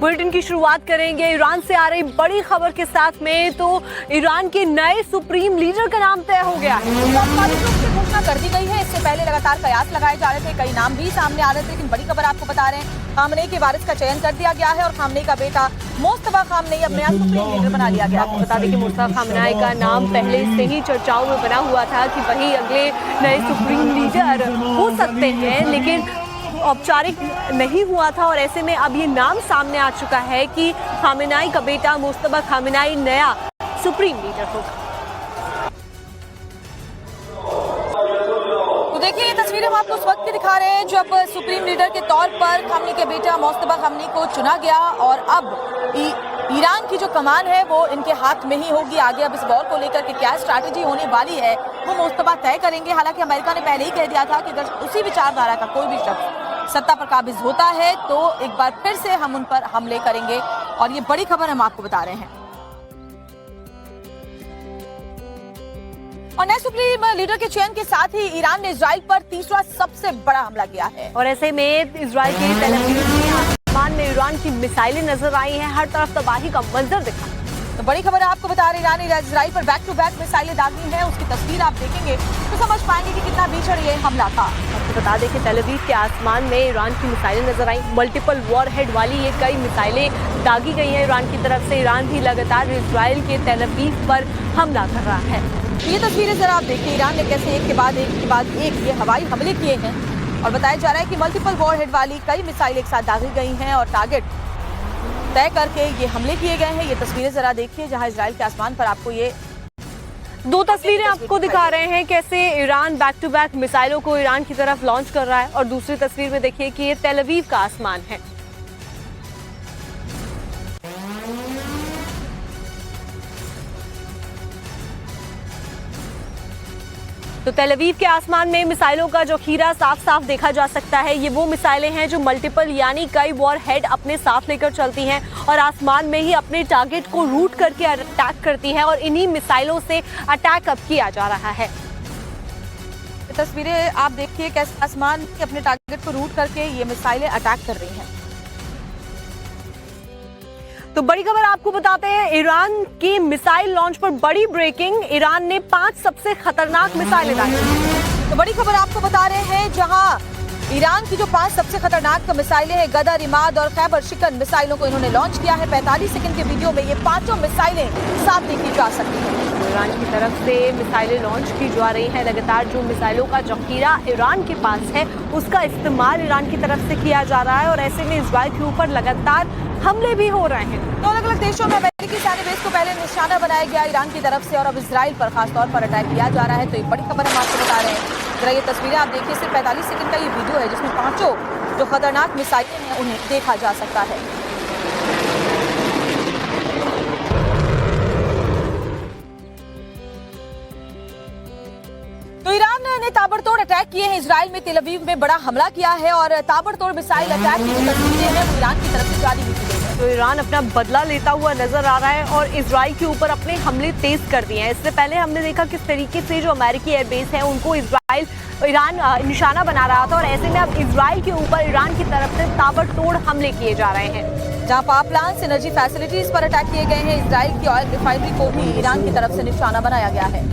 Bulletin की शुरुआत करेंगे ईरान से आ रही बड़ी खबर के साथ में। तो ईरान के नए सुप्रीम लीडर का नाम तय हो गया है। औपचारिक रूप से घोषणा कर दी गई है। इससे पहले लगातार कयास लगाए जा रहे थे, कई नाम भी सामने आ रहे थे, लेकिन बड़ी खबर आपको बता रहे हैं, खामनेई के वारिस का चयन कर दिया गया है और खामनेई का बेटा मोस्तफा खामनेई अब नया सुप्रीम लीडर बना लिया गया। आपको बता दें कि मुस्तफा खामनेई का नाम पहले से ही चर्चाओं में बना हुआ था कि वही अगले नए सुप्रीम लीडर हो सकते हैं, लेकिन औपचारिक नहीं हुआ था और ऐसे में अब ये नाम सामने आ चुका है कि खामनेई का बेटा मुस्तफा खामनेई नया सुप्रीम लीडर होगा। तो देखिए, ये तस्वीरें हम आपको उस वक्त की दिखा रहे हैं जब सुप्रीम लीडर के तौर पर खामनेई के बेटा मुस्तफा खामनेई को चुना गया और अब ईरान की जो कमान है वो इनके हाथ में ही होगी। आगे अब इस वॉर को लेकर के क्या स्ट्रैटेजी होने वाली है वो मुस्तफा तय करेंगे। हालांकि अमेरिका ने पहले ही कह दिया था कि अगर उसी विचारधारा का कोई भी शख्स सत्ता पर काबिज होता है तो एक बार फिर से हम उन पर हमले करेंगे और ये बड़ी खबर हम आपको बता रहे हैं। और नए सुप्रीम लीडर के चयन के साथ ही ईरान ने इजराइल पर तीसरा सबसे बड़ा हमला किया है और ऐसे में इजराइल के तेल अवीव में आसमान में ईरान की मिसाइलें नजर आई हैं, हर तरफ तबाही का मंजर दिखा। तो बड़ी खबर आपको बता रहे, ईरान ने इजराइल पर बैक टू बैक मिसाइलें दागी हैं। उसकी तस्वीर आप देखेंगे तो समझ पाएंगे कि कितना भीषण ये हमला था। आपको बता दें कि तेल अवीव के आसमान में ईरान की मिसाइलें नजर आई, मल्टीपल वॉरहेड वाली ये कई मिसाइलें दागी गई हैं ईरान की तरफ से। ईरान भी लगातार इजराइल के तेल अवीव पर हमला कर रहा है। ये तस्वीरें जरा आप देखिए, ईरान ने कैसे एक के बाद एक ये हवाई हमले किए हैं और बताया जा रहा है कि मल्टीपल वॉरहेड वाली कई मिसाइल एक साथ दागी गई हैं और टारगेट तय करके ये हमले किए गए हैं। ये तस्वीरें जरा देखिए जहां इजराइल के आसमान पर आपको ये दो तस्वीरें आपको दिखा रहे हैं कैसे ईरान बैक टू बैक मिसाइलों को ईरान की तरफ लॉन्च कर रहा है और दूसरी तस्वीर में देखिए कि ये तेल अवीव का आसमान है। तो तेल अवीव के आसमान में मिसाइलों का जो खीरा साफ साफ देखा जा सकता है। ये वो मिसाइलें हैं जो मल्टीपल यानी कई वॉर हेड अपने साथ लेकर चलती हैं और आसमान में ही अपने टारगेट को रूट करके अटैक करती हैं और इन्हीं मिसाइलों से अटैक अब किया जा रहा है। तस्वीरें आप देखिए कैसे आसमान के अपने टारगेट को रूट करके ये मिसाइलें अटैक कर रही हैं। तो बड़ी खबर आपको बताते हैं, ईरान की मिसाइल लॉन्च पर बड़ी ब्रेकिंग। ईरान ने 5 सबसे खतरनाक मिसाइलें दागी। तो बड़ी खबर आपको बता रहे हैं जहां ईरान की जो 5 सबसे खतरनाक मिसाइलें हैं, गदर, इमाद और खैबर शिकन मिसाइलों को इन्होंने लॉन्च किया है। 45 सेकंड के वीडियो में ये पांचों मिसाइलें साथ देखी जा सकती हैं। ईरान की तरफ से मिसाइलें लॉन्च की जा रही हैं। लगातार जो मिसाइलों का जखीरा ईरान के पास है उसका इस्तेमाल ईरान की तरफ से किया जा रहा है और ऐसे में इजराइल के ऊपर लगातार हमले भी हो रहे हैं। तो अलग अलग देशों में अमेरिकी सैन्य बेस को पहले निशाना बनाया गया ईरान की तरफ से और अब इजराइल पर खासतौर पर अटैक किया जा रहा है। तो एक बड़ी खबर हम आपको बता रहे हैं, जरा ये तस्वीरें आप देखिए, सिर्फ 45 सेकंड का ये वीडियो है जिसमें पांचों जो खतरनाक मिसाइलें हैं उन्हें देखा जा सकता है। तो ईरान ने ताबड़तोड़ अटैक किए हैं इजराइल में, तेल अवीव में बड़ा हमला किया है और ताबड़तोड़ मिसाइल अटैक की जो तस्वीरें हैं वो ईरान की तरफ से जारी की गई है। तो ईरान अपना बदला लेता हुआ नजर आ रहा है और इजराइल के ऊपर अपने हमले तेज कर दिए हैं। इससे पहले हमने देखा किस तरीके से जो अमेरिकी एयरबेस है उनको ईरान निशाना बना रहा था और ऐसे में अब इजराइल के ऊपर ईरान की तरफ से ताबड़तोड़ हमले किए जा रहे हैं। जहां पावर प्लांट्स, एनर्जी फैसिलिटीज पर अटैक किए गए हैं। इजराइल की ऑयल रिफाइनरी को भी ईरान की तरफ से निशाना बनाया गया है।